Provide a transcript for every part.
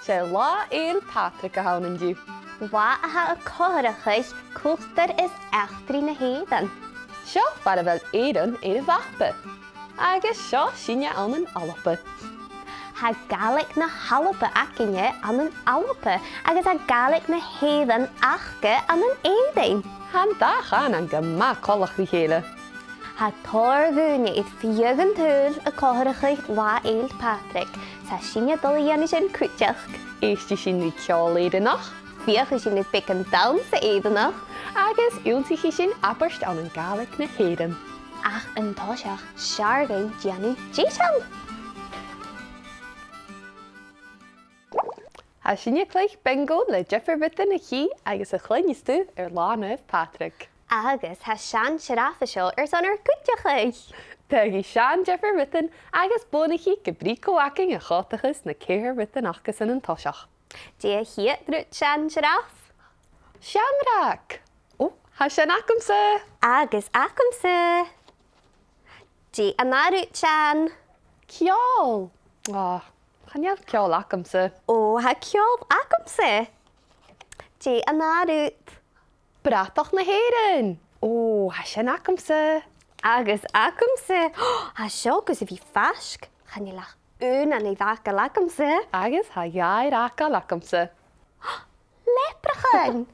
sé Latha Fhèill Pàdraig a tháinig dú. Wa a cóhrachaich cúchtar is eachtarí na hédan. Seo far a bhfuil éan ar a bhapa. Agus seo sinne an an alpa. Ha gaelic na halpa acinne an an alpa agus a gaelic na hédan achge an an édain. Han dachan an gama colach bhí chéile. Ha torgúne iad fiogan túil a cóhrachaich Latha Fhèill Pàdraig sa sinne dul dhéana sin cúteach. Éistí sin bhí ceáil éidirnach. Fiocha sin is bic an dam sa éidanach. Agus últaí sin abarst an gaelic na héan. Ach an táiseach seargain deanú dísan. Ha sinne cleich bingo le Jeffar bita na chi agus a chluinistú ar Latha Fhèill Pàdraig. Agus ha sean sirafa seo ar san ar cúteach. Tugi sean Jeffar bitan agus bunaí go bríco acing a chotachas na céir bitan achgus in an toiseach. Dia hiad rút sean siraf. Seanrach! Ó, ha sean acamsa! Agus acamsa. Dia anna rút sean. Ceol! Á, chaneal ceol acamsa. Ó, ha ceol acamsa. Dia anna rút. Bratach na héireann! Ó, ha sean acamsa. Agus acamsa. Ha seo gus a bhí fasc. Chanilach ún an i bhaca lacamsa. Agus ha iair aca lacamsa. Leprachan.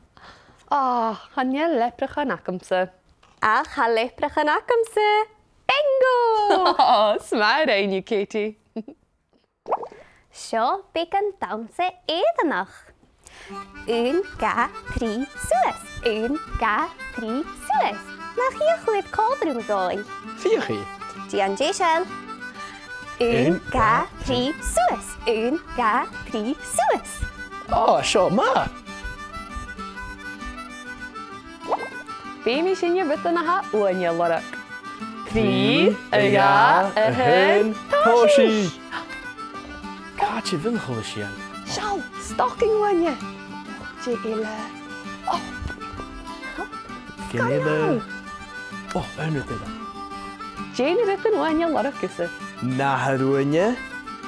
Á, chaneal leprachan acamsa. Ach ha leprachan acamsa. Bingo! Ó, smair ainiu, Katie. Seo bic an damsa éidanach. Un, ga, trí, suas. Un, ga, trí, suas. Nach chi a chuid códrúm dói. Fiochi. Di an déisial. Un, ga, trí, suas. Un, ga, trí, suas. Oh, seo ma. Bhí sinne bita na ha uaine lorach. Trí, a ga, a hen, toshi. Káte vilchol sian. Sean, stocking uaine. Dí ile. Gynnydd. Oh, ynwyd yna. Jane bita uaine lorach gysa. Nahar uaine,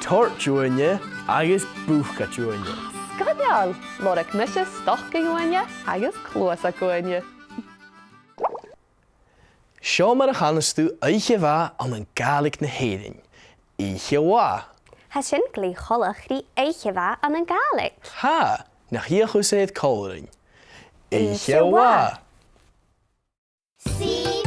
tort uaine, agus búchgat uaine. Sgadial, lorach mishe stocking uaine agus clúasa uaine. Seo mar a chanastú eiche bha an an gaelic na héirin. Eiche wa. Ha sin glí cholach rí eiche bha an an gaelic. Ha, nach hier goed het koring. Eiche wa. Sí.